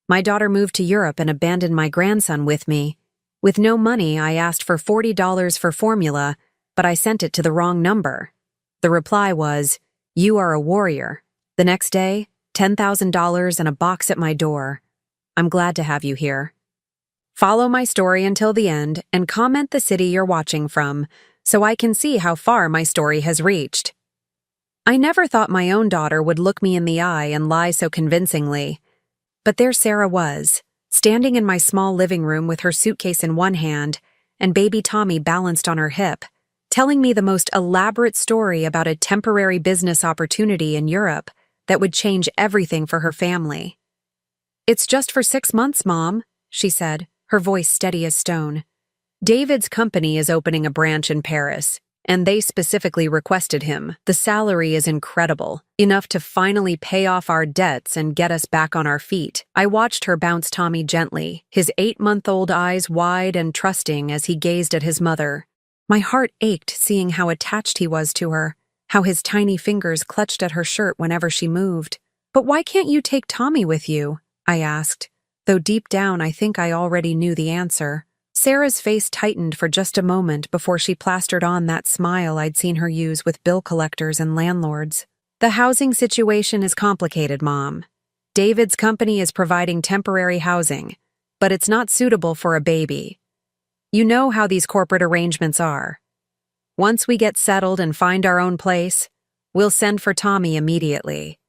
My daughter moved to Europe and abandoned my grandson with me. With no money, I asked for $40 for formula, but I sent it to the wrong number. The reply was, "You are a warrior." The next day, $10,000 and a box at my door. I'm glad to have you here. Follow my story until the end and comment the city you're watching from so I can see how far my story has reached. I never thought my own daughter would look me in the eye and lie so convincingly. But there Sarah was, standing in my small living room with her suitcase in one hand and baby Tommy balanced on her hip, telling me the most elaborate story about a temporary business opportunity in Europe that would change everything for her family. "It's just for 6 months, Mom," she said, her voice steady as stone. "David's company is opening a branch in Paris, and they specifically requested him. The salary is incredible, enough to finally pay off our debts and get us back on our feet." I watched her bounce Tommy gently, his 8-month-old eyes wide and trusting as he gazed at his mother. My heart ached seeing how attached he was to her, how his tiny fingers clutched at her shirt whenever she moved. "But why can't you take Tommy with you?" I asked, though deep down I think I already knew the answer. Sarah's face tightened for just a moment before she plastered on that smile I'd seen her use with bill collectors and landlords. "The housing situation is complicated, Mom. David's company is providing temporary housing, but it's not suitable for a baby. You know how these corporate arrangements are. Once we get settled and find our own place, we'll send for Tommy immediately."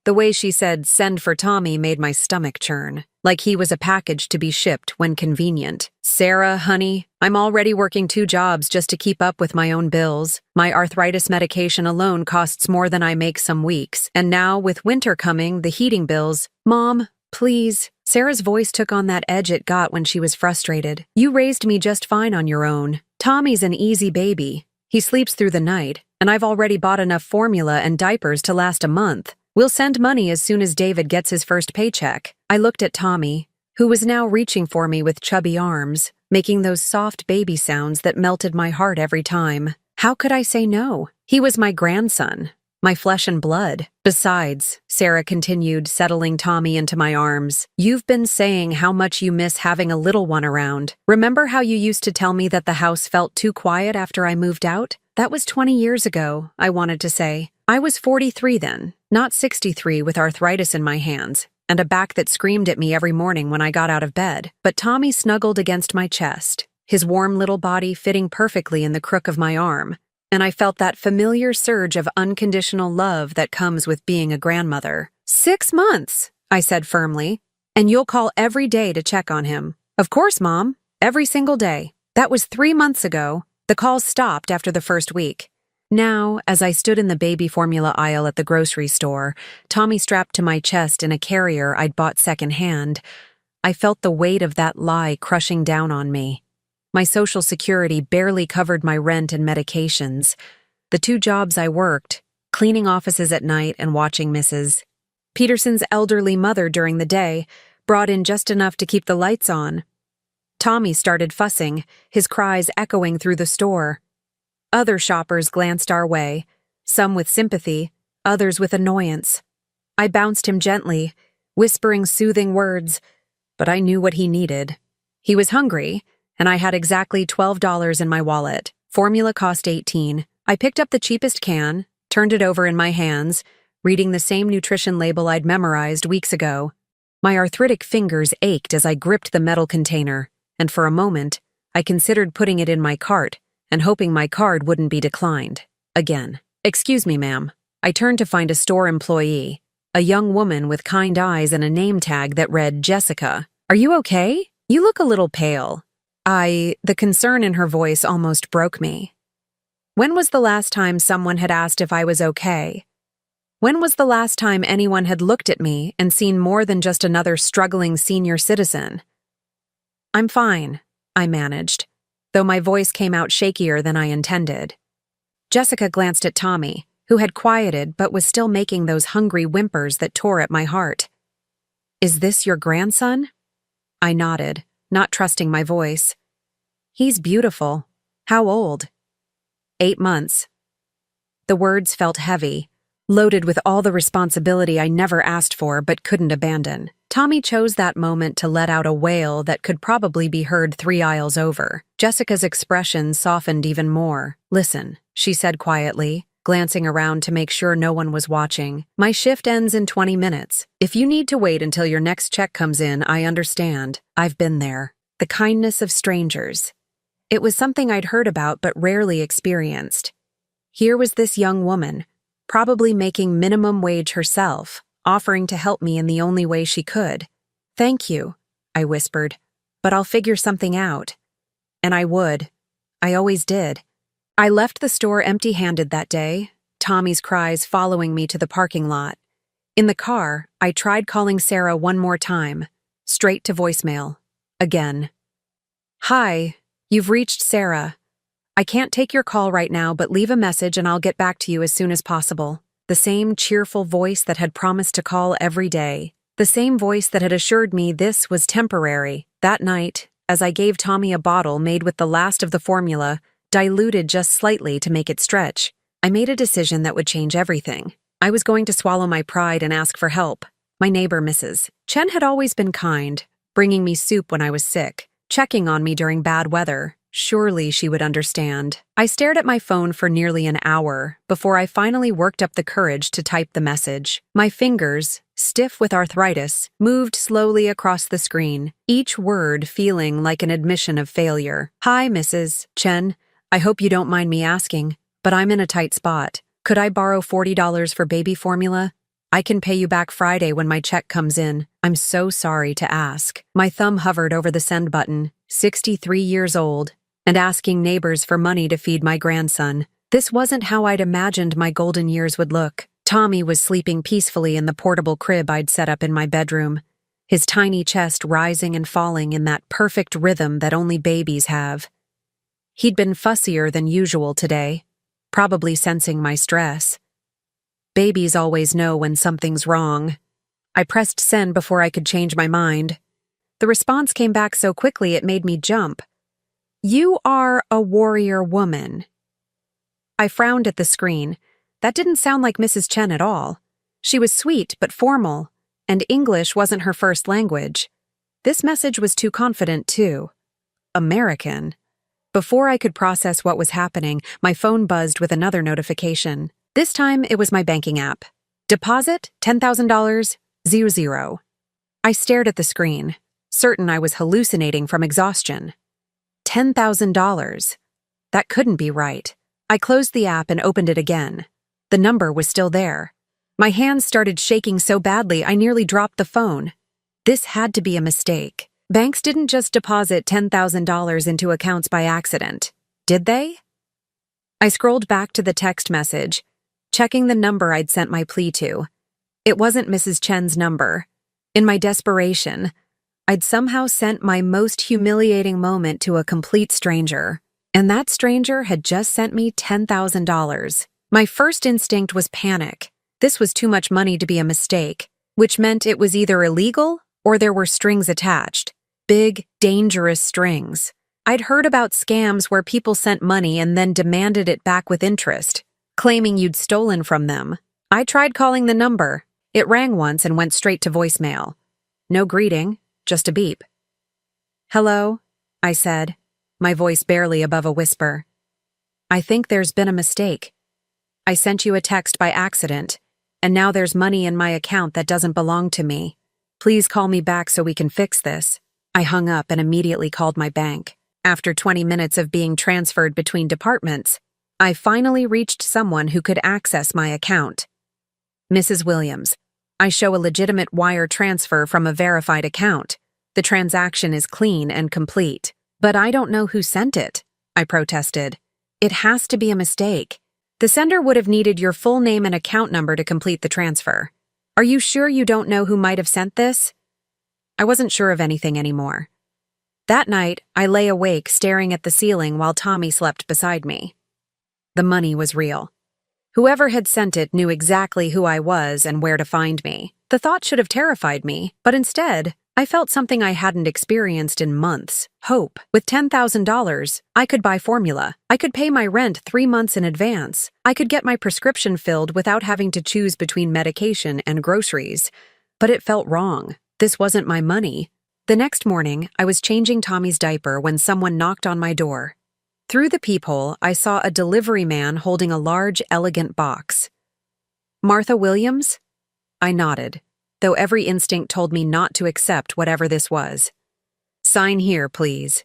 The way she said "send for Tommy" made my stomach churn, like he was a package to be shipped when convenient. "Sarah, honey, I'm already working 2 jobs just to keep up with my own bills. My arthritis medication alone costs more than I make some weeks, and now, with winter coming, the heating bills—" "Mom, please." Sarah's voice took on that edge it got when she was frustrated. "You raised me just fine on your own. Tommy's an easy baby. He sleeps through the night, and I've already bought enough formula and diapers to last a month. We'll send money as soon as David gets his first paycheck." I looked at Tommy, who was now reaching for me with chubby arms, making those soft baby sounds that melted my heart every time. How could I say no? He was my grandson, my flesh and blood. "Besides," Sarah continued, settling Tommy into my arms, "you've been saying how much you miss having a little one around. Remember how you used to tell me that the house felt too quiet after I moved out? That was 20 years ago," I wanted to say. I was 43 then, not 63 with arthritis in my hands, and a back that screamed at me every morning when I got out of bed. But Tommy snuggled against my chest, his warm little body fitting perfectly in the crook of my arm, and I felt that familiar surge of unconditional love that comes with being a grandmother. "6 months," I said firmly, "and you'll call every day to check on him." "Of course, Mom, every single day." That was 3 months ago. The calls stopped after the first week. Now, as I stood in the baby formula aisle at the grocery store, Tommy strapped to my chest in a carrier I'd bought secondhand, I felt the weight of that lie crushing down on me. My Social Security barely covered my rent and medications. The 2 jobs I worked, cleaning offices at night and watching Mrs. Peterson's elderly mother during the day, brought in just enough to keep the lights on. Tommy started fussing, his cries echoing through the store. Other shoppers glanced our way, some with sympathy, others with annoyance. I bounced him gently, whispering soothing words, but I knew what he needed. He was hungry, and I had exactly $12 in my wallet. Formula cost $18. I picked up the cheapest can, turned it over in my hands, reading the same nutrition label I'd memorized weeks ago. My arthritic fingers ached as I gripped the metal container, and for a moment, I considered putting it in my cart and hoping my card wouldn't be declined. Again. "Excuse me, ma'am." I turned to find a store employee, a young woman with kind eyes and a name tag that read Jessica. "Are you okay? You look a little pale." The concern in her voice almost broke me. When was the last time someone had asked if I was okay? When was the last time anyone had looked at me and seen more than just another struggling senior citizen? "I'm fine," I managed, though my voice came out shakier than I intended. Jessica glanced at Tommy, who had quieted but was still making those hungry whimpers that tore at my heart. "Is this your grandson?" I nodded, not trusting my voice. "He's beautiful. How old?" 8 months. The words felt heavy, loaded with all the responsibility I never asked for but couldn't abandon. Tommy chose that moment to let out a wail that could probably be heard 3 aisles over. Jessica's expression softened even more. "Listen," she said quietly, glancing around to make sure no one was watching. "My shift ends in 20 minutes. If you need to wait until your next check comes in, I understand. I've been there." The kindness of strangers. It was something I'd heard about but rarely experienced. Here was this young woman, probably making minimum wage herself, offering to help me in the only way she could. "Thank you," I whispered, "but I'll figure something out." And I would. I always did. I left the store empty-handed that day, Tommy's cries following me to the parking lot. In the car, I tried calling Sarah one more time, straight to voicemail. Again. "Hi, you've reached Sarah. I can't take your call right now, but leave a message and I'll get back to you as soon as possible." The same cheerful voice that had promised to call every day. The same voice that had assured me this was temporary. That night, as I gave Tommy a bottle made with the last of the formula, diluted just slightly to make it stretch, I made a decision that would change everything. I was going to swallow my pride and ask for help. My neighbor, Mrs. Chen, had always been kind, bringing me soup when I was sick, checking on me during bad weather. Surely she would understand. I stared at my phone for nearly an hour before I finally worked up the courage to type the message. My fingers, stiff with arthritis, moved slowly across the screen, each word feeling like an admission of failure. "Hi, Mrs. Chen. I hope you don't mind me asking, but I'm in a tight spot. Could I borrow $40 for baby formula? I can pay you back Friday when my check comes in. I'm so sorry to ask." My thumb hovered over the send button, 63 years old, and asking neighbors for money to feed my grandson. This wasn't how I'd imagined my golden years would look. Tommy was sleeping peacefully in the portable crib I'd set up in my bedroom, his tiny chest rising and falling in that perfect rhythm that only babies have. He'd been fussier than usual today, probably sensing my stress. Babies always know when something's wrong. I pressed send before I could change my mind. The response came back so quickly it made me jump. "You are a warrior woman." I frowned at the screen. That didn't sound like Mrs. Chen at all. She was sweet but formal, and English wasn't her first language. This message was too confident, too. American. Before I could process what was happening, my phone buzzed with another notification. This time, it was my banking app. "Deposit $10,000, 00." I stared at the screen, certain I was hallucinating from exhaustion. $10,000. That couldn't be right. I closed the app and opened it again. The number was still there. My hands started shaking so badly I nearly dropped the phone. This had to be a mistake. Banks didn't just deposit $10,000 into accounts by accident, did they? I scrolled back to the text message, checking the number I'd sent my plea to. It wasn't Mrs. Chen's number. In my desperation, I'd somehow sent my most humiliating moment to a complete stranger, and that stranger had just sent me $10,000. My first instinct was panic. This was too much money to be a mistake, which meant it was either illegal or there were strings attached. Big, dangerous strings. I'd heard about scams where people sent money and then demanded it back with interest, claiming you'd stolen from them. I tried calling the number. It rang once and went straight to voicemail. No greeting. Just a beep. "Hello," I said, my voice barely above a whisper. "I think there's been a mistake. I sent you a text by accident, and now there's money in my account that doesn't belong to me. Please call me back so we can fix this." I hung up and immediately called my bank. After 20 minutes of being transferred between departments, I finally reached someone who could access my account. "Mrs. Williams, I show a legitimate wire transfer from a verified account. The transaction is clean and complete." "But I don't know who sent it," I protested. "It has to be a mistake. The sender would have needed your full name and account number to complete the transfer. Are you sure you don't know who might have sent this?" I wasn't sure of anything anymore. That night, I lay awake staring at the ceiling while Tommy slept beside me. The money was real. Whoever had sent it knew exactly who I was and where to find me. The thought should have terrified me, but instead, I felt something I hadn't experienced in months. Hope. With $10,000, I could buy formula. I could pay my rent 3 months in advance. I could get my prescription filled without having to choose between medication and groceries. But it felt wrong. This wasn't my money. The next morning, I was changing Tommy's diaper when someone knocked on my door. Through the peephole, I saw a delivery man holding a large, elegant box. "Martha Williams?" I nodded, though every instinct told me not to accept whatever this was. "Sign here, please."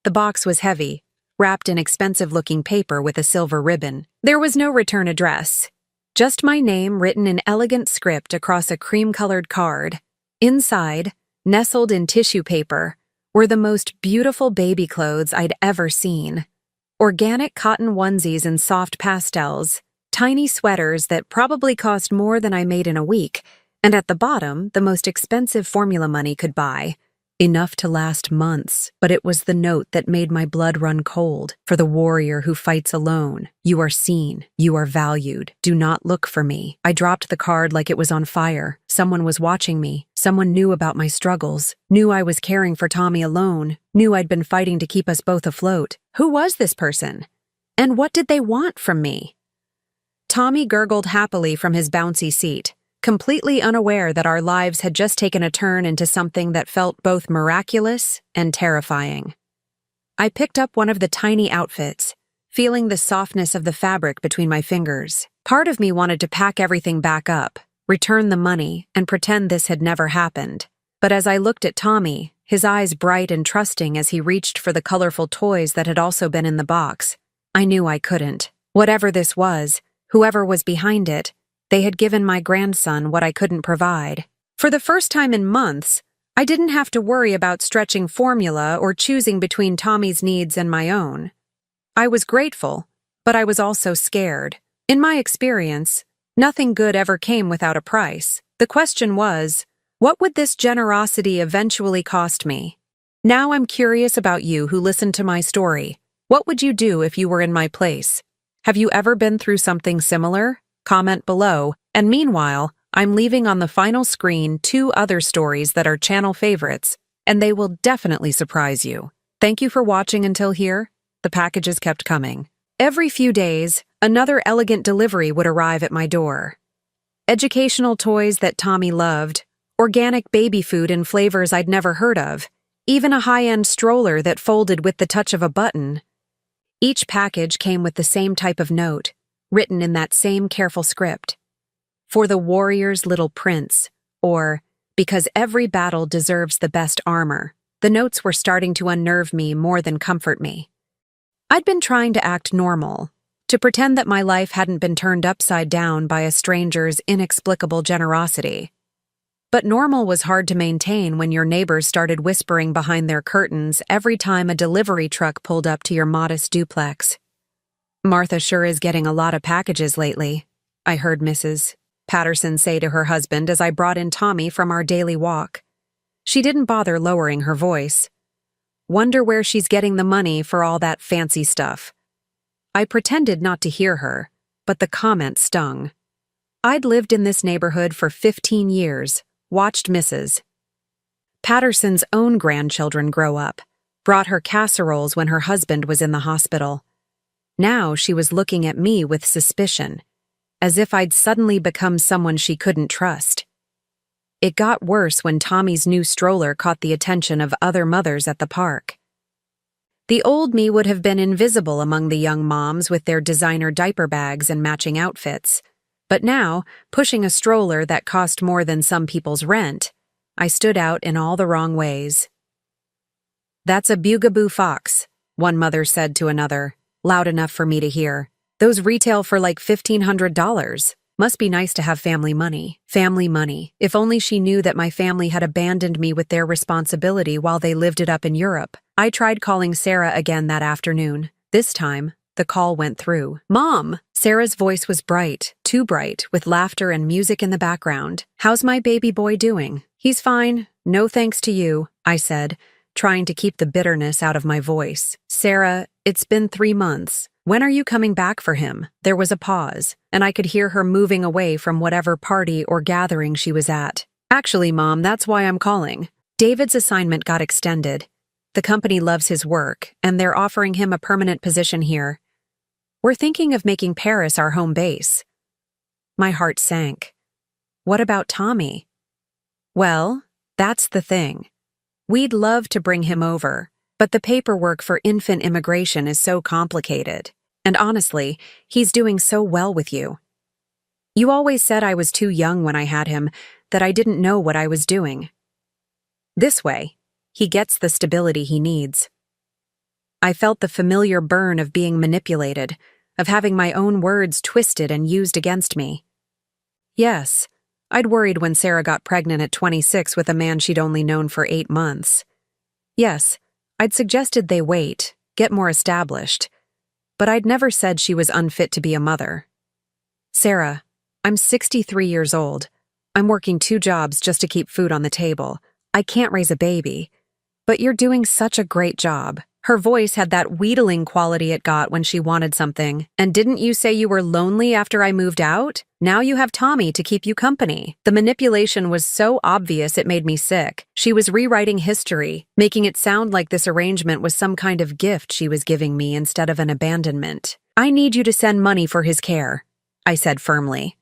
The box was heavy, wrapped in expensive-looking paper with a silver ribbon. There was no return address, just my name written in elegant script across a cream-colored card. Inside, nestled in tissue paper, were the most beautiful baby clothes I'd ever seen. Organic cotton onesies in soft pastels, tiny sweaters that probably cost more than I made in a week, and at the bottom, the most expensive formula money could buy. Enough to last months, but it was the note that made my blood run cold. For the warrior who fights alone, you are seen, you are valued. Do not look for me. I dropped the card like it was on fire. Someone was watching me. Someone knew about my struggles, knew I was caring for Tommy alone, knew I'd been fighting to keep us both afloat. Who was this person? And what did they want from me? Tommy gurgled happily from his bouncy seat, completely unaware that our lives had just taken a turn into something that felt both miraculous and terrifying. I picked up one of the tiny outfits, feeling the softness of the fabric between my fingers. Part of me wanted to pack everything back up, return the money, and pretend this had never happened. But as I looked at Tommy, his eyes bright and trusting as he reached for the colorful toys that had also been in the box, I knew I couldn't. Whatever this was, whoever was behind it, they had given my grandson what I couldn't provide. For the first time in months, I didn't have to worry about stretching formula or choosing between Tommy's needs and my own. I was grateful, but I was also scared. In my experience, nothing good ever came without a price. The question was, what would this generosity eventually cost me? Now I'm curious about you who listened to my story. What would you do if you were in my place? Have you ever been through something similar? Comment below, and meanwhile, I'm leaving on the final screen 2 other stories that are channel favorites, and they will definitely surprise you. Thank you for watching until here. The packages kept coming. Every few days, another elegant delivery would arrive at my door. Educational toys that Tommy loved, organic baby food in flavors I'd never heard of, even a high-end stroller that folded with the touch of a button. Each package came with the same type of note, written in that same careful script. For the warrior's little prince, or because every battle deserves the best armor. The notes were starting to unnerve me more than comfort me. I'd been trying to act normal, to pretend that my life hadn't been turned upside down by a stranger's inexplicable generosity. But normal was hard to maintain when your neighbors started whispering behind their curtains every time a delivery truck pulled up to your modest duplex. "Martha sure is getting a lot of packages lately," I heard Mrs. Patterson say to her husband as I brought in Tommy from our daily walk. She didn't bother lowering her voice. "Wonder where she's getting the money for all that fancy stuff." I pretended not to hear her, but the comment stung. I'd lived in this neighborhood for 15 years, watched Mrs. Patterson's own grandchildren grow up, brought her casseroles when her husband was in the hospital. Now she was looking at me with suspicion, as if I'd suddenly become someone she couldn't trust. It got worse when Tommy's new stroller caught the attention of other mothers at the park. The old me would have been invisible among the young moms with their designer diaper bags and matching outfits. But now, pushing a stroller that cost more than some people's rent, I stood out in all the wrong ways. "That's a bugaboo fox," one mother said to another, loud enough for me to hear. "Those retail for like $1,500. Must be nice to have family money." Family money. If only she knew that my family had abandoned me with their responsibility while they lived it up in Europe. I tried calling Sarah again that afternoon. This time, the call went through. "Mom!" Sarah's voice was bright, too bright, with laughter and music in the background. "How's my baby boy doing?" "He's fine. No thanks to you," I said, trying to keep the bitterness out of my voice. "Sarah, it's been 3 months. When are you coming back for him?" There was a pause, and I could hear her moving away from whatever party or gathering she was at. "Actually, Mom, that's why I'm calling. David's assignment got extended. The company loves his work, and they're offering him a permanent position here. We're thinking of making Paris our home base." My heart sank. What about Tommy? "Well, That's the thing. We'd love to bring him over, but the paperwork for infant immigration is so complicated. And honestly, he's doing so well with you. You always said I was too young when I had him, that I didn't know what I was doing. This way, he gets the stability he needs. I felt the familiar burn of being manipulated, of having my own words twisted and used against me. Yes, I'd worried when Sarah got pregnant at 26 with a man she'd only known for 8 months. Yes, I'd suggested they wait, get more established, but I'd never said she was unfit to be a mother. Sarah, I'm 63 years old. I'm working 2 jobs just to keep food on the table. I can't raise a baby. But you're doing such a great job. Her voice had that wheedling quality it got when she wanted something. And didn't you say you were lonely after I moved out? Now you have Tommy to keep you company. The manipulation was so obvious it made me sick. She was rewriting history, making it sound like this arrangement was some kind of gift she was giving me instead of an abandonment. I need you to send money for his care, I said firmly.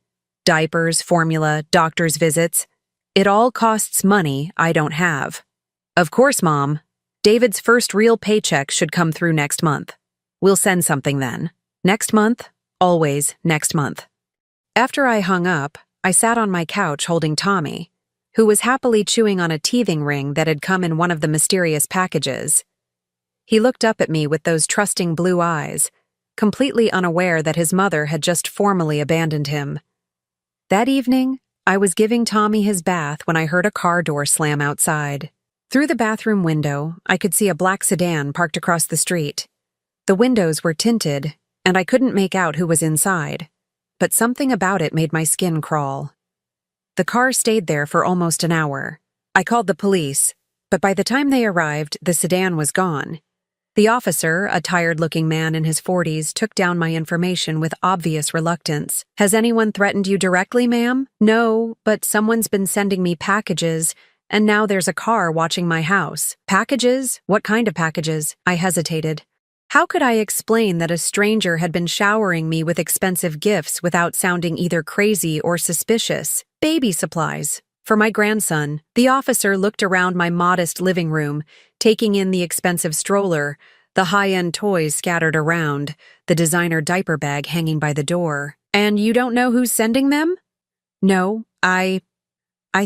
Diapers, formula, doctor's visits. It all costs money I don't have. Of course, Mom. David's first real paycheck should come through next month. We'll send something then. Next month, always next month. After I hung up, I sat on my couch holding Tommy, who was happily chewing on a teething ring that had come in one of the mysterious packages. He looked up at me with those trusting blue eyes, completely unaware that his mother had just formally abandoned him. That evening, I was giving Tommy his bath when I heard a car door slam outside. Through the bathroom window, I could see a black sedan parked across the street. The windows were tinted, and I couldn't make out who was inside, but something about it made my skin crawl. The car stayed there for almost an hour. I called the police, but by the time they arrived, the sedan was gone. The officer, a tired-looking man in his 40s, took down my information with obvious reluctance. Has anyone threatened you directly, ma'am? No, but someone's been sending me packages, and now there's a car watching my house. Packages? What kind of packages? I hesitated. How could I explain that a stranger had been showering me with expensive gifts without sounding either crazy or suspicious? Baby supplies. For my grandson. The officer looked around my modest living room, taking in the expensive stroller, the high-end toys scattered around, the designer diaper bag hanging by the door. And you don't know who's sending them? No, I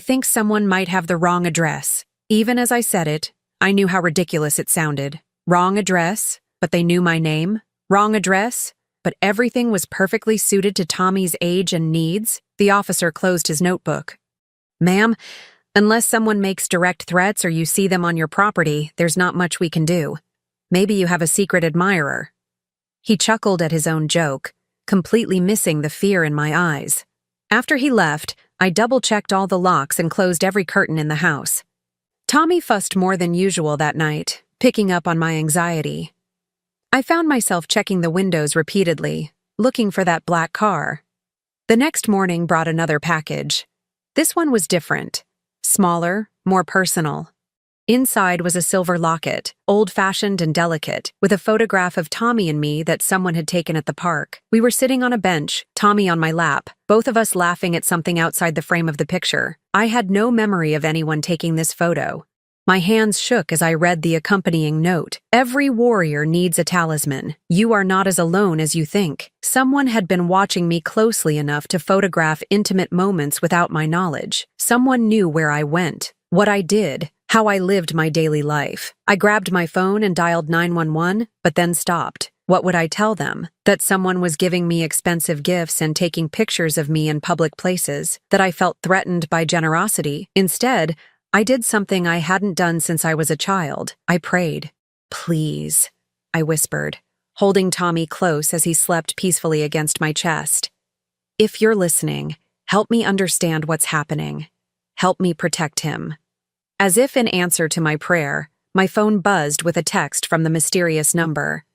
think someone might have the wrong address. Even as I said it, I knew how ridiculous it sounded. Wrong address, but they knew my name. Wrong address, but everything was perfectly suited to Tommy's age and needs. The officer closed his notebook. Ma'am, unless someone makes direct threats or you see them on your property, there's not much we can do. Maybe you have a secret admirer. He chuckled at his own joke, completely missing the fear in my eyes. After he left, I double-checked all the locks and closed every curtain in the house. Tommy fussed more than usual that night, picking up on my anxiety. I found myself checking the windows repeatedly, looking for that black car. The next morning brought another package. This one was different, smaller, more personal. Inside was a silver locket, old-fashioned and delicate, with a photograph of Tommy and me that someone had taken at the park. We were sitting on a bench, Tommy on my lap, both of us laughing at something outside the frame of the picture. I had no memory of anyone taking this photo. My hands shook as I read the accompanying note. Every warrior needs a talisman. You are not as alone as you think. Someone had been watching me closely enough to photograph intimate moments without my knowledge. Someone knew where I went, what I did, how I lived my daily life. I grabbed my phone and dialed 911, but then stopped. What would I tell them? That someone was giving me expensive gifts and taking pictures of me in public places? That I felt threatened by generosity? Instead, I did something I hadn't done since I was a child. I prayed. Please, I whispered, holding Tommy close as he slept peacefully against my chest. If you're listening, help me understand what's happening. Help me protect him. As if in answer to my prayer, my phone buzzed with a text from the mysterious number.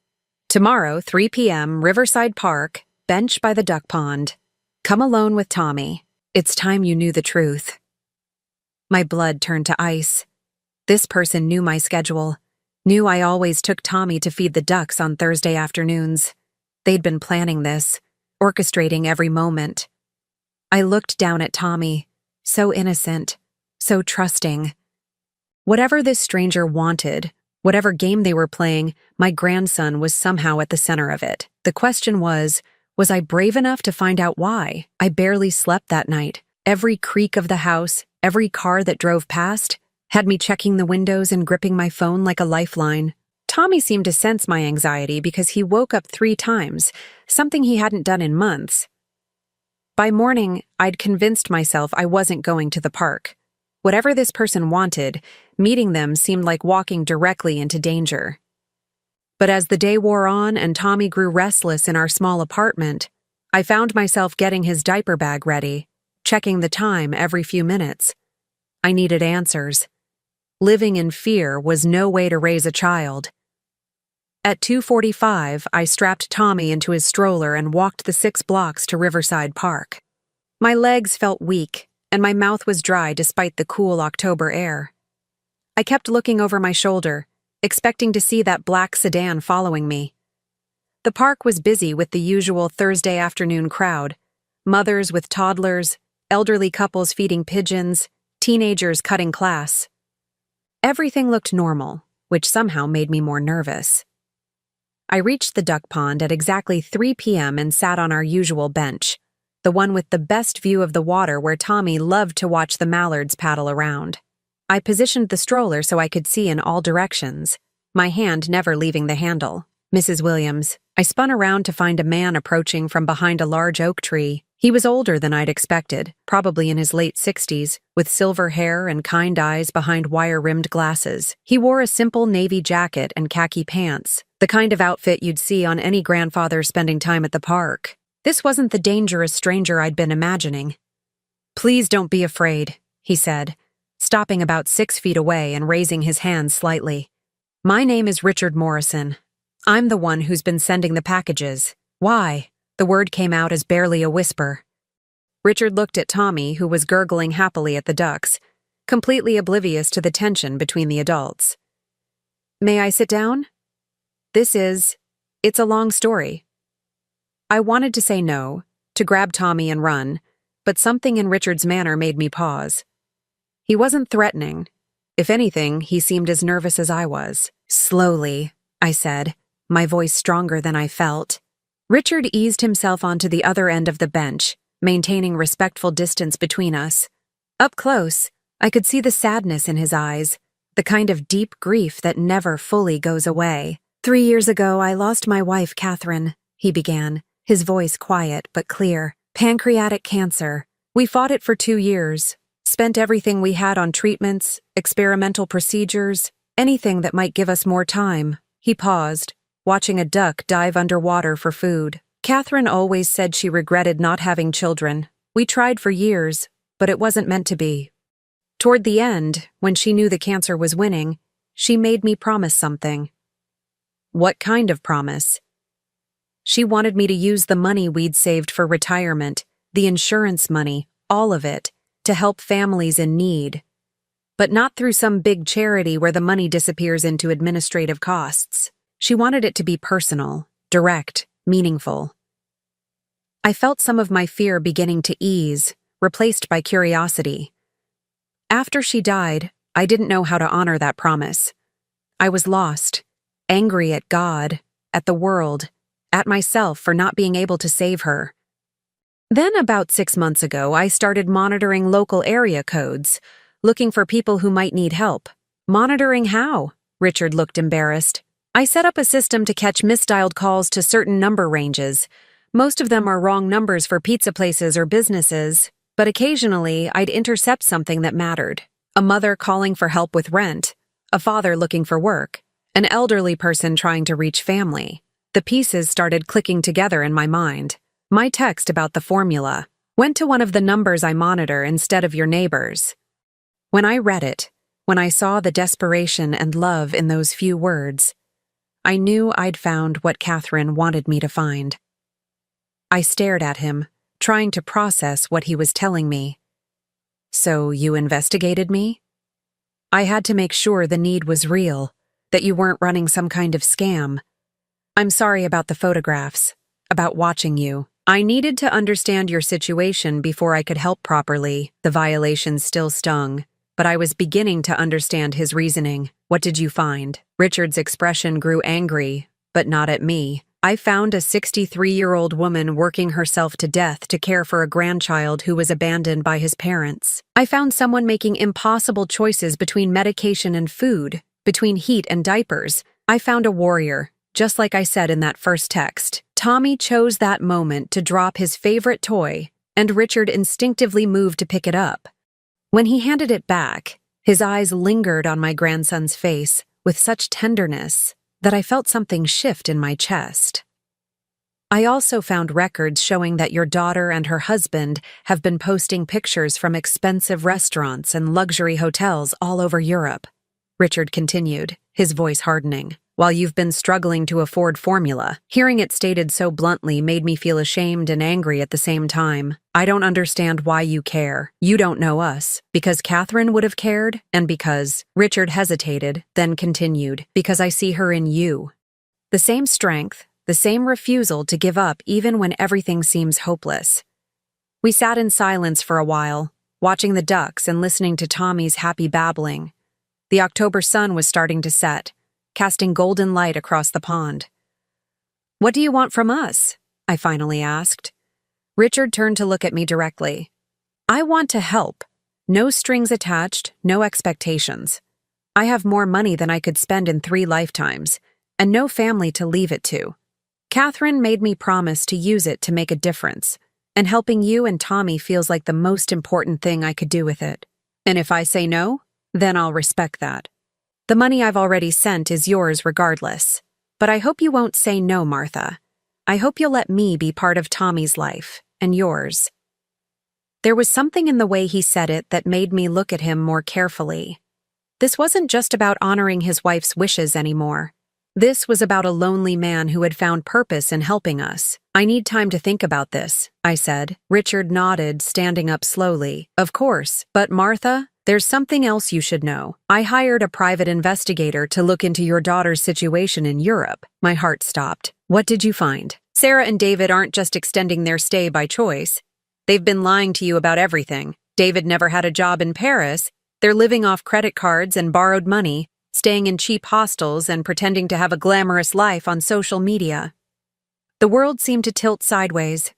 Tomorrow, 3 p.m., Riverside Park, bench by the duck pond. Come alone with Tommy. It's time you knew the truth. My blood turned to ice. This person knew my schedule, knew I always took Tommy to feed the ducks on Thursday afternoons. They'd been planning this, orchestrating every moment. I looked down at Tommy, so innocent, so trusting. Whatever this stranger wanted, whatever game they were playing, my grandson was somehow at the center of it. The question was I brave enough to find out why? I barely slept that night. Every creak of the house, every car that drove past, had me checking the windows and gripping my phone like a lifeline. Tommy seemed to sense my anxiety because he woke up 3 times, something he hadn't done in months. By morning, I'd convinced myself I wasn't going to the park. Whatever this person wanted, meeting them seemed like walking directly into danger. But as the day wore on and Tommy grew restless in our small apartment, I found myself getting his diaper bag ready, checking the time every few minutes. I needed answers. Living in fear was no way to raise a child. At 2:45, I strapped Tommy into his stroller and walked the 6 blocks to Riverside Park. My legs felt weak, and my mouth was dry despite the cool October air. I kept looking over my shoulder, expecting to see that black sedan following me. The park was busy with the usual Thursday afternoon crowd: mothers with toddlers, elderly couples feeding pigeons, teenagers cutting class. Everything looked normal, which somehow made me more nervous. I reached the duck pond at exactly 3 p.m. and sat on our usual bench, the one with the best view of the water where Tommy loved to watch the mallards paddle around. I positioned the stroller so I could see in all directions, my hand never leaving the handle. Mrs. Williams. I spun around to find a man approaching from behind a large oak tree. He was older than I'd expected, probably in his late 60s, with silver hair and kind eyes behind wire-rimmed glasses. He wore a simple navy jacket and khaki pants, the kind of outfit you'd see on any grandfather spending time at the park. This wasn't the dangerous stranger I'd been imagining. "Please don't be afraid," he said, stopping about 6 feet away and raising his hand slightly. "My name is Richard Morrison. I'm the one who's been sending the packages." "Why?" The word came out as barely a whisper. Richard looked at Tommy, who was gurgling happily at the ducks, completely oblivious to the tension between the adults. "May I sit down?" It's a long story." I wanted to say no, to grab Tommy and run, but something in Richard's manner made me pause. He wasn't threatening. If anything, he seemed as nervous as I was. "Slowly," I said, my voice stronger than I felt. Richard eased himself onto the other end of the bench, maintaining respectful distance between us. Up close, I could see the sadness in his eyes, the kind of deep grief that never fully goes away. 3 years ago, I lost my wife, Catherine," he began, his voice quiet but clear. "Pancreatic cancer. We fought it for 2 years, spent everything we had on treatments, experimental procedures, anything that might give us more time." He paused, watching a duck dive underwater for food. "Catherine always said she regretted not having children. We tried for years, but it wasn't meant to be. Toward the end, when she knew the cancer was winning, she made me promise something." "What kind of promise?" "She wanted me to use the money we'd saved for retirement, the insurance money, all of it, to help families in need. But not through some big charity where the money disappears into administrative costs. She wanted it to be personal, direct, meaningful." I felt some of my fear beginning to ease, replaced by curiosity. After she died, I didn't know how to honor that promise. I was lost, angry at God, at the world, at myself for not being able to save her. Then about 6 months ago, I started monitoring local area codes, looking for people who might need help. "Monitoring how?" Richard looked embarrassed. "I set up a system to catch misdialed calls to certain number ranges. Most of them are wrong numbers for pizza places or businesses, but occasionally I'd intercept something that mattered. A mother calling for help with rent, a father looking for work, an elderly person trying to reach family. The pieces started clicking together in my mind. My text about the formula went to one of the numbers I monitor instead of your neighbors. When I read it, when I saw the desperation and love in those few words, I knew I'd found what Catherine wanted me to find. I stared at him, trying to process what he was telling me. "So you investigated me?" "I had to make sure the need was real, that you weren't running some kind of scam. I'm sorry about the photographs, about watching you. I needed to understand your situation before I could help properly." The violation still stung. but I was beginning to understand his reasoning. What did you find? Richard's expression grew angry, but not at me. I found a 63-year-old woman working herself to death to care for a grandchild who was abandoned by his parents. I found someone making impossible choices between medication and food, between heat and diapers. I found a warrior, just like I said in that first text. Tommy chose that moment to drop his favorite toy, and Richard instinctively moved to pick it up. When he handed it back, his eyes lingered on my grandson's face with such tenderness that I felt something shift in my chest. I also found records showing that your daughter and her husband have been posting pictures from expensive restaurants and luxury hotels all over Europe, Richard continued, his voice hardening, while you've been struggling to afford formula. Hearing it stated so bluntly made me feel ashamed and angry at the same time. I don't understand why you care. You don't know us. Because Catherine would have cared, and because Richard hesitated, then continued, because I see her in you. The same strength, the same refusal to give up even when everything seems hopeless. We sat in silence for a while, watching the ducks and listening to Tommy's happy babbling. The October sun was starting to set, casting golden light across the pond. What do you want from us? I finally asked. Richard turned to look at me directly. I want to help. No strings attached, no expectations. I have more money than I could spend in 3 lifetimes, and no family to leave it to. Catherine made me promise to use it to make a difference, and helping you and Tommy feels like the most important thing I could do with it. And if I say no, then I'll respect that. The money I've already sent is yours regardless, but I hope you won't say no, Martha. I hope you'll let me be part of Tommy's life, and yours. There was something in the way he said it that made me look at him more carefully. This wasn't just about honoring his wife's wishes anymore. This was about a lonely man who had found purpose in helping us. I need time to think about this, I said. Richard nodded, standing up slowly. Of course, but Martha, there's something else you should know. I hired a private investigator to look into your daughter's situation in Europe. My heart stopped. What did you find? Sarah and David aren't just extending their stay by choice. They've been lying to you about everything. David never had a job in Paris. They're living off credit cards and borrowed money, staying in cheap hostels and pretending to have a glamorous life on social media. The world seemed to tilt sideways.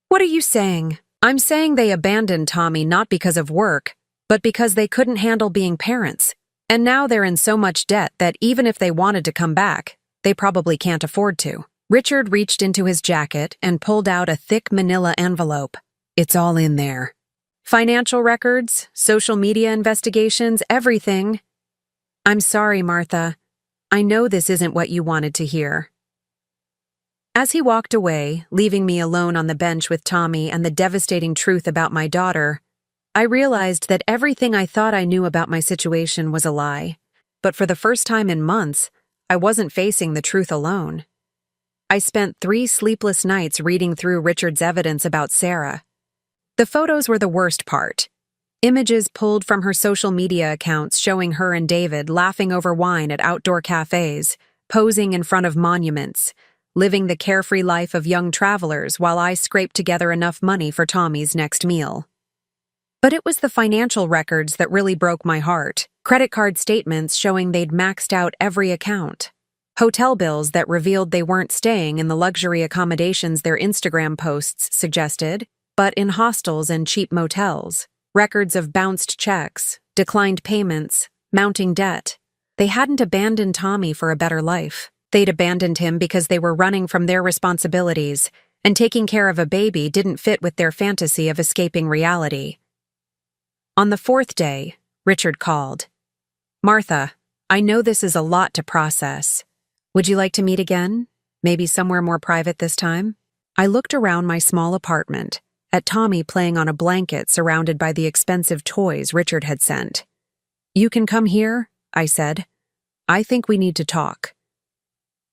What are you saying? I'm saying they abandoned Tommy not because of work, but because they couldn't handle being parents. And now they're in so much debt that even if they wanted to come back, they probably can't afford to. Richard reached into his jacket and pulled out a thick manila envelope. It's all in there. Financial records, social media investigations, everything. I'm sorry, Martha. I know this isn't what you wanted to hear. As he walked away, leaving me alone on the bench with Tommy and the devastating truth about my daughter, I realized that everything I thought I knew about my situation was a lie. But for the first time in months, I wasn't facing the truth alone. I spent 3 sleepless nights reading through Richard's evidence about Sarah. The photos were the worst part. Images pulled from her social media accounts showing her and David laughing over wine at outdoor cafes, posing in front of monuments, living the carefree life of young travelers while I scraped together enough money for Tommy's next meal. But it was the financial records that really broke my heart. Credit card statements showing they'd maxed out every account. Hotel bills that revealed they weren't staying in the luxury accommodations their Instagram posts suggested, but in hostels and cheap motels. Records of bounced checks, declined payments, mounting debt. They hadn't abandoned Tommy for a better life. They'd abandoned him because they were running from their responsibilities, and taking care of a baby didn't fit with their fantasy of escaping reality. On the 4th day, Richard called. Martha, I know this is a lot to process. Would you like to meet again? Maybe somewhere more private this time? I looked around my small apartment, at Tommy playing on a blanket surrounded by the expensive toys Richard had sent. You can come here, I said. I think we need to talk.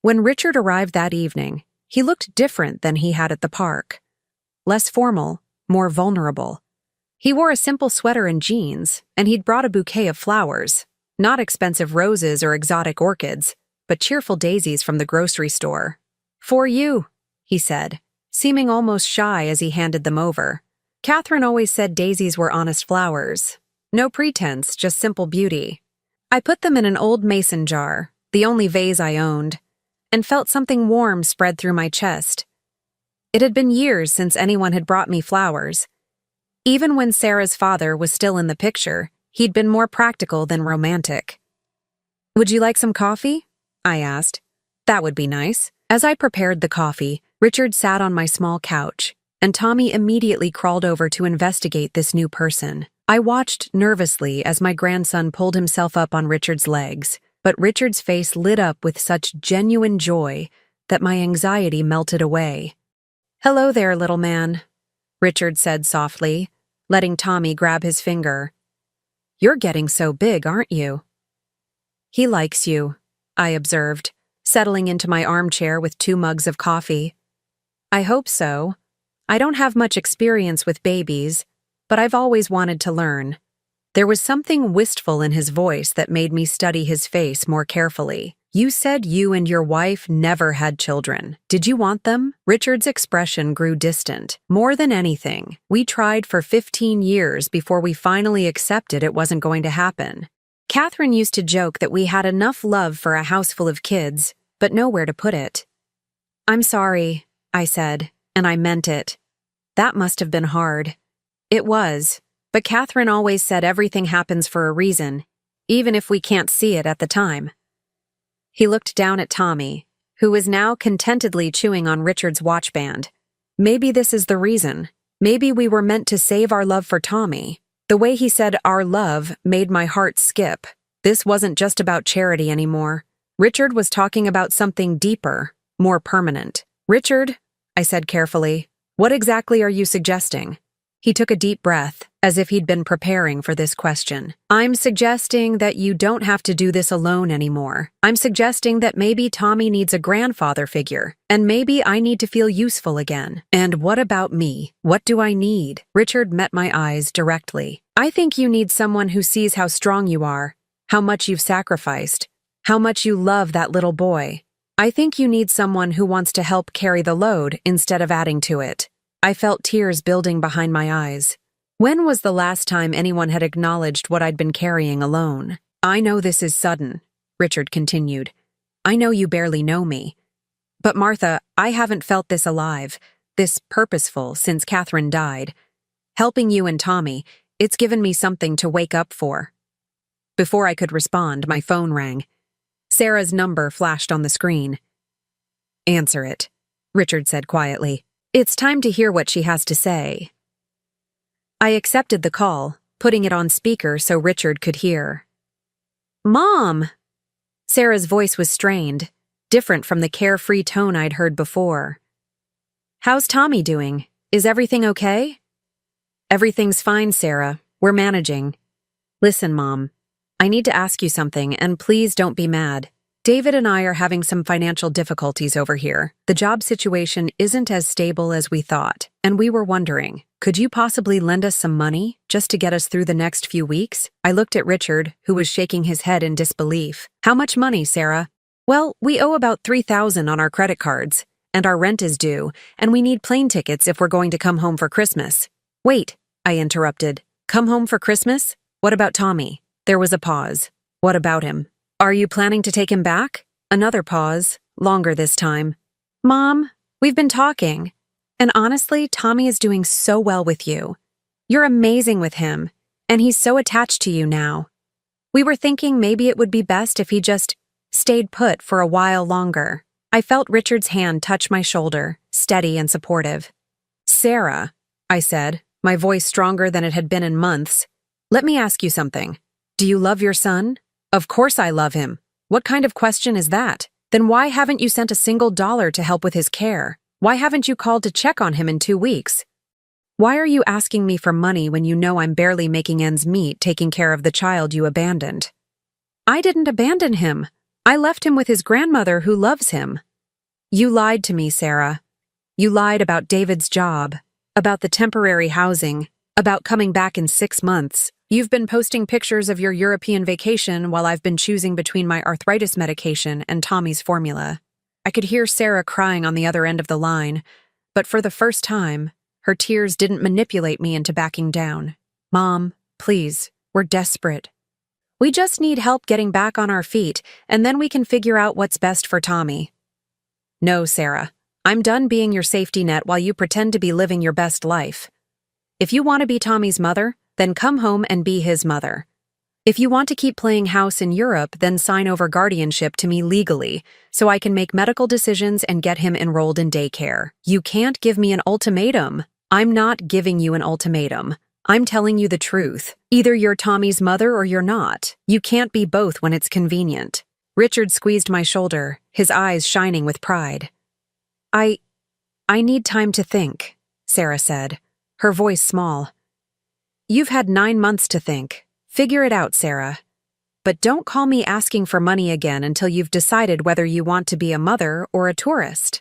When Richard arrived that evening, he looked different than he had at the park. Less formal, more vulnerable. He wore a simple sweater and jeans, and he'd brought a bouquet of flowers, not expensive roses or exotic orchids, but cheerful daisies from the grocery store. For you, he said, seeming almost shy as he handed them over. Catherine always said daisies were honest flowers. No pretense, just simple beauty. I put them in an old mason jar, the only vase I owned, and felt something warm spread through my chest. It had been years since anyone had brought me flowers. Even when Sarah's father was still in the picture, he'd been more practical than romantic. "Would you like some coffee?" I asked. "That would be nice." As I prepared the coffee, Richard sat on my small couch, and Tommy immediately crawled over to investigate this new person. I watched nervously as my grandson pulled himself up on Richard's legs, but Richard's face lit up with such genuine joy that my anxiety melted away. "Hello there, little man," Richard said softly, letting Tommy grab his finger. "You're getting so big, aren't you?" "He likes you," I observed, settling into my armchair with 2 mugs of coffee. "I hope so. I don't have much experience with babies, but I've always wanted to learn." There was something wistful in his voice that made me study his face more carefully. "You said you and your wife never had children. Did you want them?" Richard's expression grew distant. "More than anything, we tried for 15 years before we finally accepted it wasn't going to happen. Catherine used to joke that we had enough love for a house full of kids, but nowhere to put it." "I'm sorry," I said, and I meant it. That must have been hard. It was, but Catherine always said everything happens for a reason, even if we can't see it at the time. He looked down at Tommy, who was now contentedly chewing on Richard's watchband. "Maybe this is the reason. Maybe we were meant to save our love for Tommy." The way he said "our love" made my heart skip. This wasn't just about charity anymore. Richard was talking about something deeper, more permanent. "Richard," I said carefully, "what exactly are you suggesting?" He took a deep breath, as if he'd been preparing for this question. "I'm suggesting that you don't have to do this alone anymore. I'm suggesting that maybe Tommy needs a grandfather figure, and maybe I need to feel useful again. And what about me? What do I need?" Richard met my eyes directly. "I think you need someone who sees how strong you are, how much you've sacrificed, how much you love that little boy. I think you need someone who wants to help carry the load instead of adding to it." I felt tears building behind my eyes. When was the last time anyone had acknowledged what I'd been carrying alone? "I know this is sudden," Richard continued. "I know you barely know me. But Martha, I haven't felt this alive, this purposeful since Catherine died. Helping you and Tommy, it's given me something to wake up for." Before I could respond, my phone rang. Sarah's number flashed on the screen. "Answer it," Richard said quietly. "It's time to hear what she has to say." I accepted the call, putting it on speaker so Richard could hear. "Mom!" Sarah's voice was strained, different from the carefree tone I'd heard before. "How's Tommy doing? Is everything okay?" "Everything's fine, Sarah. We're managing." "Listen, Mom. I need to ask you something, and please don't be mad. David and I are having some financial difficulties over here. The job situation isn't as stable as we thought, and we were wondering, could you possibly lend us some money just to get us through the next few weeks?" I looked at Richard, who was shaking his head in disbelief. "How much money, Sarah?" "Well, we owe about $3,000 on our credit cards, and our rent is due, and we need plane tickets if we're going to come home for Christmas." "Wait," I interrupted. "Come home for Christmas? What about Tommy?" There was a pause. "What about him? Are you planning to take him back?" Another pause, longer this time. "Mom, we've been talking, and honestly, Tommy is doing so well with you. You're amazing with him, and he's so attached to you now. We were thinking maybe it would be best if he just stayed put for a while longer." I felt Richard's hand touch my shoulder, steady and supportive. "Sarah," I said, my voice stronger than it had been in months, "let me ask you something. Do you love your son?" "Of course I love him. What kind of question is that? Then why haven't you sent a single dollar to help with his care? Why haven't you called to check on him in 2 weeks? Why are you asking me for money when you know I'm barely making ends meet taking care of the child you abandoned?" "I didn't abandon him. I left him with his grandmother who loves him." "You lied to me, Sarah. You lied about David's job, about the temporary housing, about coming back in 6 months. You've been posting pictures of your European vacation while I've been choosing between my arthritis medication and Tommy's formula." I could hear Sarah crying on the other end of the line, but for the first time, her tears didn't manipulate me into backing down. "Mom, please, We're desperate. We just need help getting back on our feet, and then we can figure out what's best for Tommy." "No, Sarah. I'm done being your safety net while you pretend to be living your best life. If you want to be Tommy's mother, then come home and be his mother. If you want to keep playing house in Europe, then sign over guardianship to me legally, so I can make medical decisions and get him enrolled in daycare. You can't give me an ultimatum." "I'm not giving you an ultimatum. I'm telling you the truth. Either you're Tommy's mother or you're not. You can't be both when it's convenient." Richard squeezed my shoulder, his eyes shining with pride. I need time to think," Sarah said, her voice small. "You've had 9 months to think. Figure it out, Sarah. But don't call me asking for money again until you've decided whether you want to be a mother or a tourist."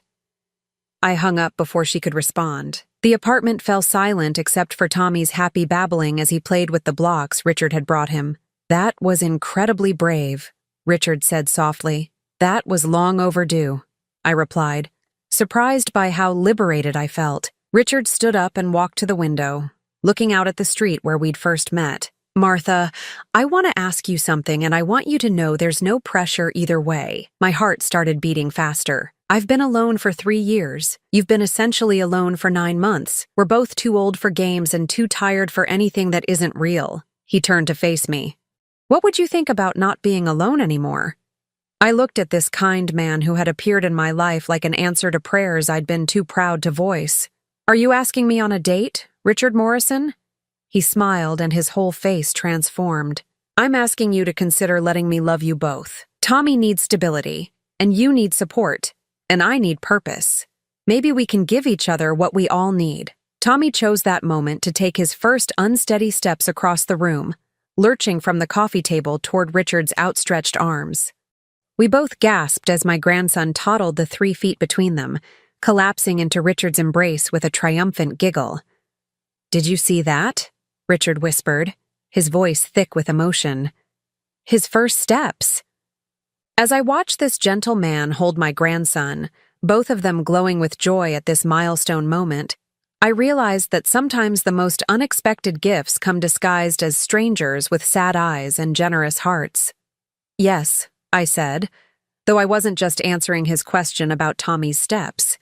I hung up before she could respond. The apartment fell silent except for Tommy's happy babbling as he played with the blocks Richard had brought him. "That was incredibly brave," Richard said softly. "That was long overdue," I replied, surprised by how liberated I felt. Richard stood up and walked to the window, looking out at the street where we'd first met. "Martha, I want to ask you something, and I want you to know there's no pressure either way." My heart started beating faster. "I've been alone for 3 years. You've been essentially alone for 9 months. We're both too old for games and too tired for anything that isn't real." He turned to face me. "What would you think about not being alone anymore?" I looked at this kind man who had appeared in my life like an answer to prayers I'd been too proud to voice. "Are you asking me on a date, Richard Morrison?" He smiled and his whole face transformed. "I'm asking you to consider letting me love you both. Tommy needs stability, and you need support, and I need purpose. Maybe we can give each other what we all need." Tommy chose that moment to take his first unsteady steps across the room, lurching from the coffee table toward Richard's outstretched arms. We both gasped as my grandson toddled the 3 feet between them, collapsing into Richard's embrace with a triumphant giggle. "Did you see that?" Richard whispered, his voice thick with emotion. "His first steps." As I watched this gentle man hold my grandson, both of them glowing with joy at this milestone moment, I realized that sometimes the most unexpected gifts come disguised as strangers with sad eyes and generous hearts. "Yes," I said, though I wasn't just answering his question about Tommy's steps.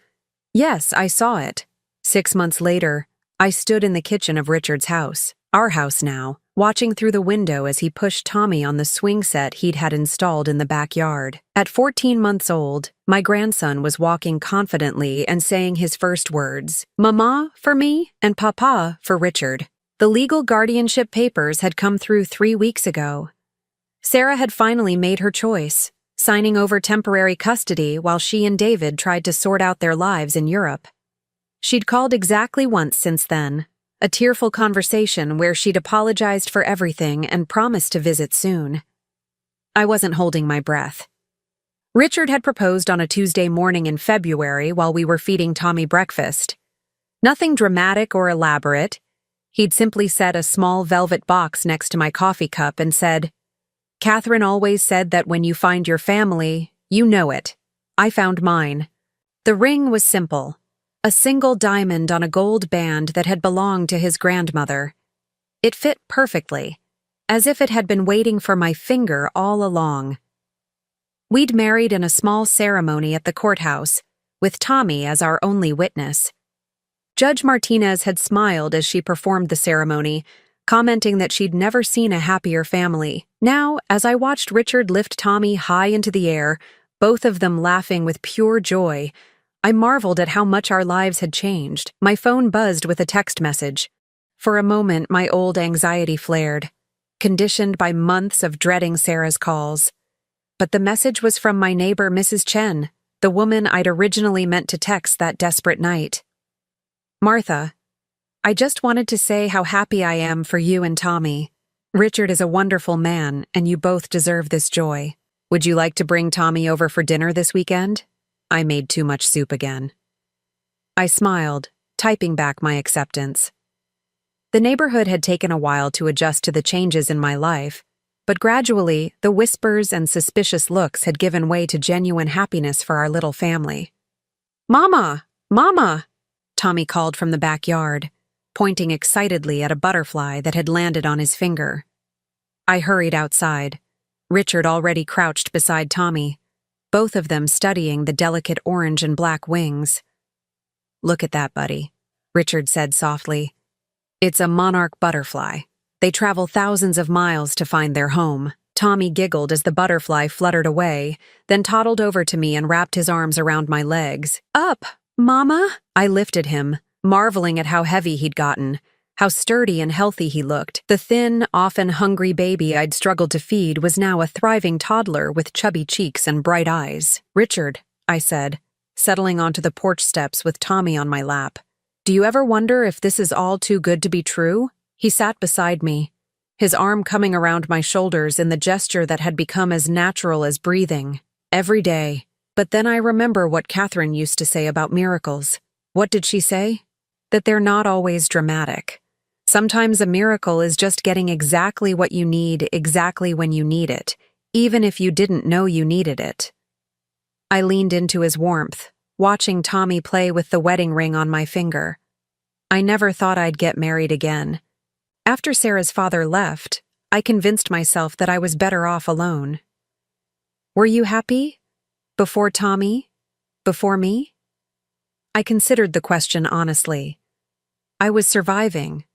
"Yes, I saw it." 6 months later, I stood in the kitchen of Richard's house, our house now, watching through the window as he pushed Tommy on the swing set he'd had installed in the backyard. At 14 months old, my grandson was walking confidently and saying his first words, "Mama" for me and "Papa" for Richard. The legal guardianship papers had come through 3 weeks ago. Sarah had finally made her choice, signing over temporary custody while she and David tried to sort out their lives in Europe. She'd called exactly once since then, a tearful conversation where she'd apologized for everything and promised to visit soon. I wasn't holding my breath. Richard had proposed on a Tuesday morning in February while we were feeding Tommy breakfast. Nothing dramatic or elaborate. He'd simply set a small velvet box next to my coffee cup and said, "Catherine always said that when you find your family, you know it. I found mine." The ring was simple. A single diamond on a gold band that had belonged to his grandmother. It fit perfectly, as if it had been waiting for my finger all along. We'd married in a small ceremony at the courthouse, with Tommy as our only witness. Judge Martinez had smiled as she performed the ceremony, commenting that she'd never seen a happier family. Now, as I watched Richard lift Tommy high into the air, both of them laughing with pure joy, I marveled at how much our lives had changed. My phone buzzed with a text message. For a moment, my old anxiety flared, conditioned by months of dreading Sarah's calls. But the message was from my neighbor, Mrs. Chen, the woman I'd originally meant to text that desperate night. "Martha, I just wanted to say how happy I am for you and Tommy. Richard is a wonderful man, and you both deserve this joy. Would you like to bring Tommy over for dinner this weekend? I made too much soup again." I smiled, typing back my acceptance. The neighborhood had taken a while to adjust to the changes in my life, but gradually, the whispers and suspicious looks had given way to genuine happiness for our little family. "Mama! Mama!" Tommy called from the backyard, pointing excitedly at a butterfly that had landed on his finger. I hurried outside. Richard already crouched beside Tommy, both of them studying the delicate orange and black wings. "Look at that, buddy," Richard said softly. "It's a monarch butterfly. They travel thousands of miles to find their home." Tommy giggled as the butterfly fluttered away, then toddled over to me and wrapped his arms around my legs. "Up, Mama!" I lifted him, marveling at how heavy he'd gotten, how sturdy and healthy he looked. The thin, often hungry baby I'd struggled to feed was now a thriving toddler with chubby cheeks and bright eyes. "Richard," I said, settling onto the porch steps with Tommy on my lap, "do you ever wonder if this is all too good to be true?" He sat beside me, his arm coming around my shoulders in the gesture that had become as natural as breathing. "Every day." But then I remember what Catherine used to say about miracles. What did she say? That they're not always dramatic. Sometimes a miracle is just getting exactly what you need exactly when you need it, even if you didn't know you needed it. I leaned into his warmth, watching Tommy play with the wedding ring on my finger. I never thought I'd get married again. After Sarah's father left, I convinced myself that I was better off alone. "Were you happy? Before Tommy? Before me?" I considered the question honestly. I was surviving.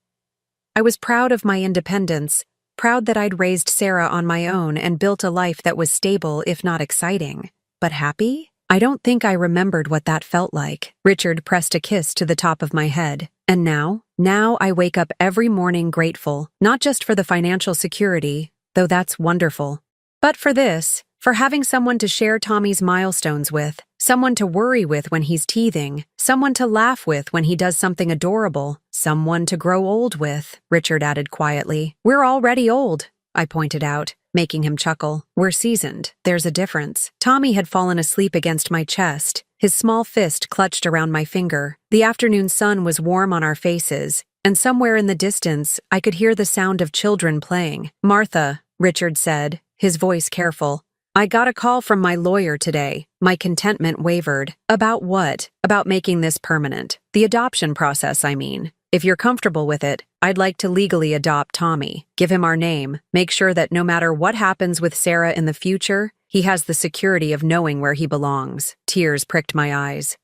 I was proud of my independence, proud that I'd raised Sarah on my own and built a life that was stable if not exciting. But happy? I don't think I remembered what that felt like. Richard pressed a kiss to the top of my head. "And now I wake up every morning grateful, not just for the financial security, though that's wonderful, but for this, for having someone to share Tommy's milestones with, someone to worry with when he's teething, someone to laugh with when he does something adorable, someone to grow old with," Richard added quietly. "We're already old," I pointed out, making him chuckle. "We're seasoned. There's a difference." Tommy had fallen asleep against my chest, his small fist clutched around my finger. The afternoon sun was warm on our faces, and somewhere in the distance, I could hear the sound of children playing. "Martha," Richard said, his voice careful, "I got a call from my lawyer today." My contentment wavered. "About what?" "About making this permanent. The adoption process, I mean. If you're comfortable with it, I'd like to legally adopt Tommy. Give him our name. Make sure that no matter what happens with Sarah in the future, he has the security of knowing where he belongs." Tears pricked my eyes.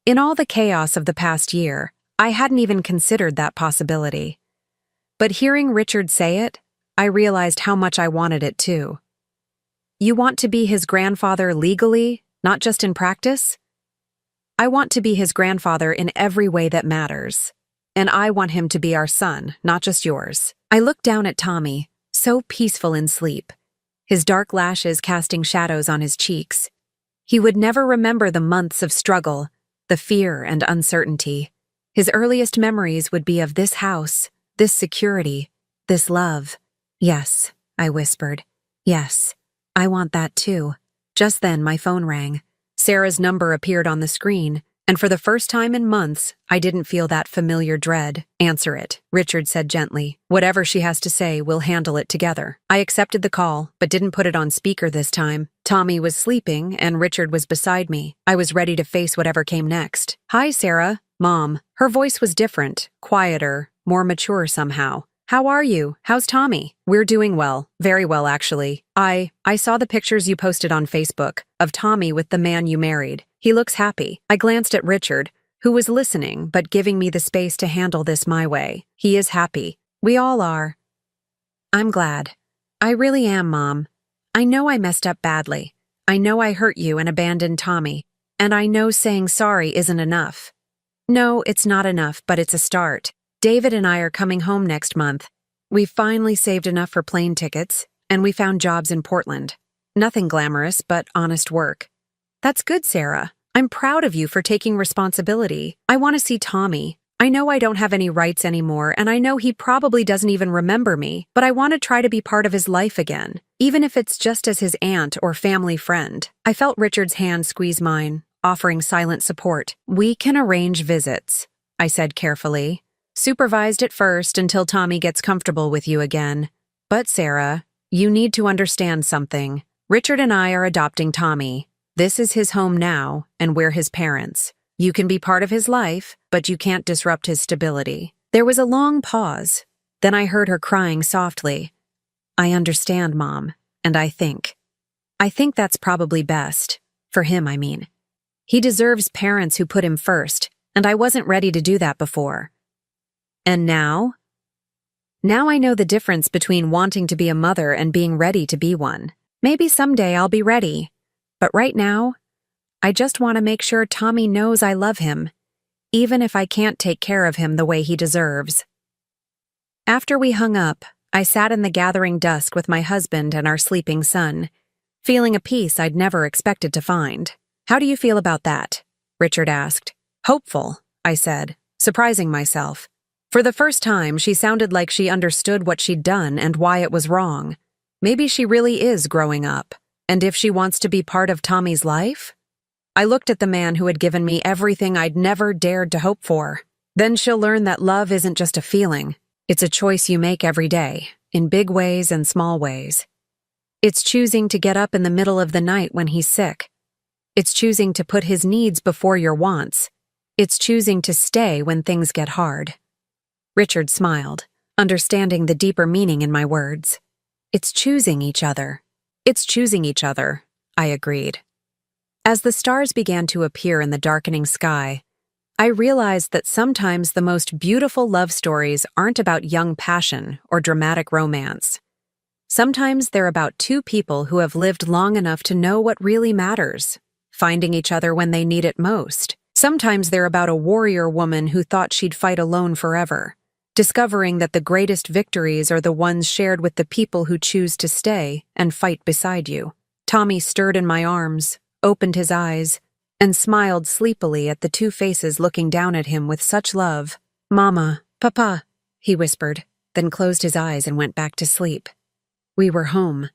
In all the chaos of the past year, I hadn't even considered that possibility. But hearing Richard say it, I realized how much I wanted it too. "You want to be his grandfather legally, not just in practice?" "I want to be his grandfather in every way that matters. And I want him to be our son, not just yours." I looked down at Tommy, so peaceful in sleep, his dark lashes casting shadows on his cheeks. He would never remember the months of struggle, the fear and uncertainty. His earliest memories would be of this house, this security, this love. "Yes," I whispered. "Yes, I want that too." Just then my phone rang. Sarah's number appeared on the screen, and for the first time in months, I didn't feel that familiar dread. "Answer it," Richard said gently. "Whatever she has to say, we'll handle it together." I accepted the call, but didn't put it on speaker this time. Tommy was sleeping, and Richard was beside me. I was ready to face whatever came next. "Hi, Sarah." Mom. Her voice was different, quieter, more mature somehow. "How are you? How's Tommy?" "We're doing well. Very well, actually. I saw the pictures you posted on Facebook of Tommy with the man you married. He looks happy." I glanced at Richard, who was listening but giving me the space to handle this my way. "He is happy. We all are." "I'm glad. I really am, Mom. I know I messed up badly. I know I hurt you and abandoned Tommy. And I know saying sorry isn't enough. No, it's not enough, but it's a start. David and I are coming home next month. We've finally saved enough for plane tickets, and we found jobs in Portland. Nothing glamorous, but honest work." "That's good, Sarah. I'm proud of you for taking responsibility. I want to see Tommy. I know I don't have any rights anymore, and I know he probably doesn't even remember me, but I want to try to be part of his life again, even if it's just as his aunt or family friend." I felt Richard's hand squeeze mine, offering silent support. "We can arrange visits," I said carefully. "Supervised at first until Tommy gets comfortable with you again. But Sarah, you need to understand something. Richard and I are adopting Tommy. This is his home now, and we're his parents. You can be part of his life, but you can't disrupt his stability." There was a long pause. Then I heard her crying softly. I understand, Mom, and I think that's probably best. For him, I mean. He deserves parents who put him first, and I wasn't ready to do that before. And now? Now I know the difference between wanting to be a mother and being ready to be one. Maybe someday I'll be ready. But right now, I just want to make sure Tommy knows I love him, even if I can't take care of him the way he deserves. After we hung up, I sat in the gathering dusk with my husband and our sleeping son, feeling a peace I'd never expected to find. How do you feel about that? Richard asked. Hopeful, I said, surprising myself. For the first time, she sounded like she understood what she'd done and why it was wrong. Maybe she really is growing up, and if she wants to be part of Tommy's life? I looked at the man who had given me everything I'd never dared to hope for. Then she'll learn that love isn't just a feeling. It's a choice you make every day, in big ways and small ways. It's choosing to get up in the middle of the night when he's sick. It's choosing to put his needs before your wants. It's choosing to stay when things get hard. Richard smiled, understanding the deeper meaning in my words. It's choosing each other. It's choosing each other, I agreed. As the stars began to appear in the darkening sky, I realized that sometimes the most beautiful love stories aren't about young passion or dramatic romance. Sometimes they're about two people who have lived long enough to know what really matters, finding each other when they need it most. Sometimes they're about a warrior woman who thought she'd fight alone forever, discovering that the greatest victories are the ones shared with the people who choose to stay and fight beside you. Tommy stirred in my arms, opened his eyes, and smiled sleepily at the two faces looking down at him with such love. Mama, Papa, he whispered, then closed his eyes and went back to sleep. We were home.